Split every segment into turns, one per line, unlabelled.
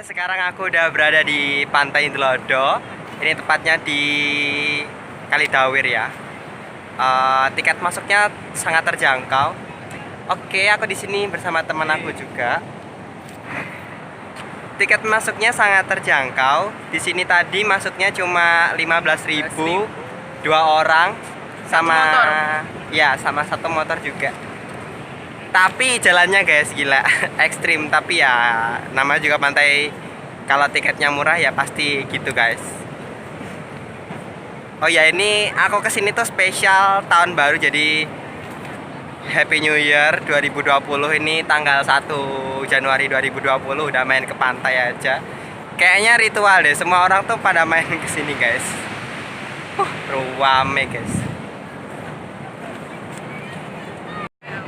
Sekarang aku udah berada di Pantai Intilodo. Ini tepatnya di Kalidawir ya. Tiket masuknya sangat terjangkau. Oke, aku di sini bersama teman aku juga. Tiket masuknya sangat terjangkau. Di sini tadi masuknya cuma 15.000 dua orang sama sama satu motor juga. Tapi jalannya guys gila ekstrim, tapi ya nama juga pantai, kalau tiketnya murah ya pasti gitu guys. Oh ya, ini aku kesini tuh spesial tahun baru, jadi Happy New Year 2020. Ini tanggal 1 Januari 2020 udah main ke pantai aja. Kayaknya ritual deh, semua orang tuh pada main kesini guys. Rame guys.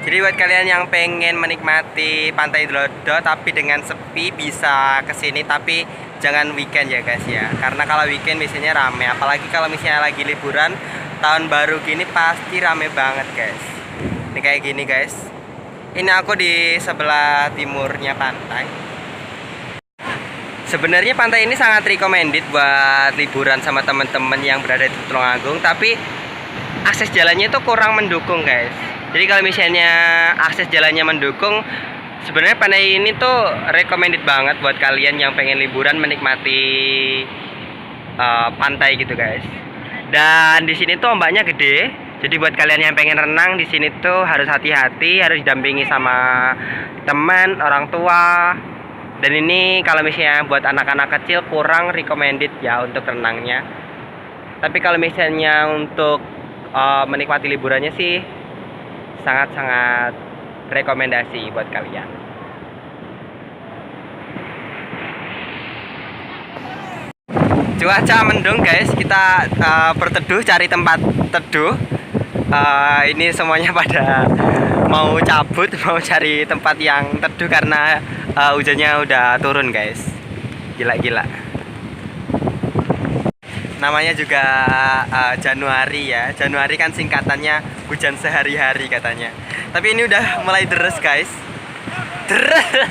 Jadi buat kalian yang pengen menikmati Pantai Intilodo tapi dengan sepi, bisa kesini, tapi jangan weekend ya guys ya. Karena kalau weekend biasanya rame, apalagi kalau misalnya lagi liburan tahun baru gini pasti rame banget guys. Ini kayak gini guys. Ini aku di sebelah timurnya pantai. Sebenarnya pantai ini sangat recommended buat liburan sama teman-teman yang berada di Tulungagung, tapi akses jalannya itu kurang mendukung guys. Jadi kalau misalnya akses jalannya mendukung, sebenarnya pantai ini tuh recommended banget buat kalian yang pengen liburan menikmati pantai gitu guys. Dan di sini tuh ombaknya gede. Jadi buat kalian yang pengen renang di sini tuh harus hati-hati, harus didampingi sama teman, orang tua. Dan ini kalau misalnya buat anak-anak kecil kurang recommended ya untuk renangnya. Tapi kalau misalnya untuk menikmati liburannya sih sangat-sangat rekomendasi buat kalian. Cuaca mendung guys, kita berteduh, cari tempat teduh. Ini semuanya pada mau cabut, mau cari tempat yang teduh karena hujannya udah turun guys. Gila-gila. Namanya juga Januari ya. Januari kan singkatannya hujan sehari-hari katanya. Tapi ini udah mulai deres guys. Deres.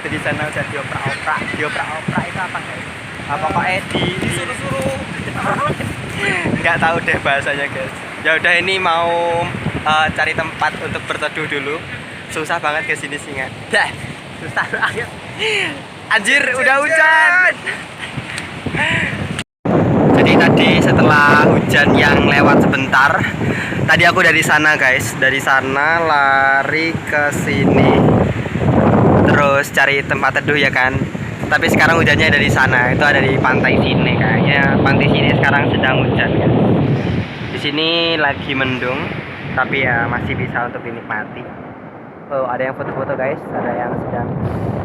Di sana udah dioprak-oprak. Dioprak-oprak itu apa guys? Apa kok disuruh-suruh? Nggak tahu deh bahasanya guys. Ya udah, ini mau cari tempat untuk berteduh dulu. Susah banget ke sini singa. Dah, susah banget. Anjir, udah hujan. Jadi tadi setelah hujan yang lewat sebentar, tadi aku dari sana guys, dari sana lari ke sini, terus cari tempat teduh ya kan. Tapi sekarang hujannya dari sana, itu ada di pantai sini kayaknya. Pantai sini sekarang sedang hujan guys. Di sini lagi mendung, tapi ya masih bisa untuk dinikmati. Oh, ada yang foto-foto guys, ada yang sedang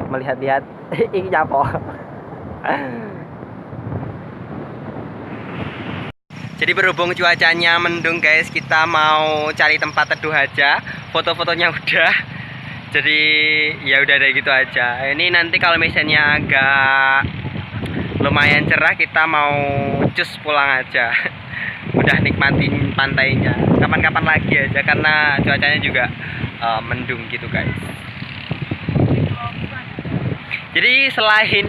melihat-lihat. Ini nyapo. Jadi berhubung cuacanya mendung guys, kita mau cari tempat teduh aja. Foto-fotonya udah. Jadi ya udah deh gitu aja. Ini nanti kalau misalnya agak lumayan cerah, kita mau cus pulang aja. Udah nikmatin pantainya. Kapan-kapan lagi aja karena cuacanya juga mendung gitu guys. Jadi selain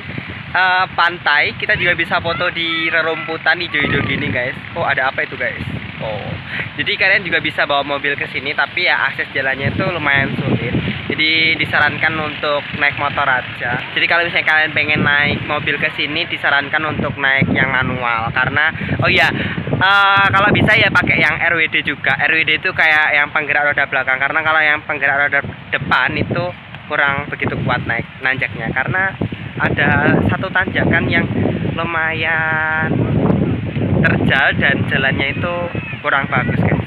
pantai, kita juga bisa foto di rerumputan hijau-hijau gini guys. Oh, ada apa itu guys? Oh, jadi kalian juga bisa bawa mobil ke sini, tapi ya akses jalannya itu lumayan sulit. Jadi disarankan untuk naik motor aja. Jadi kalau misalnya kalian pengen naik mobil ke sini, disarankan untuk naik yang manual. Karena oh ya, kalau bisa ya pakai yang RWD juga. RWD itu kayak yang penggerak roda belakang. Karena kalau yang penggerak roda depan itu kurang begitu kuat naik nanjaknya, karena ada satu tanjakan yang lumayan terjal dan jalannya itu kurang bagus guys.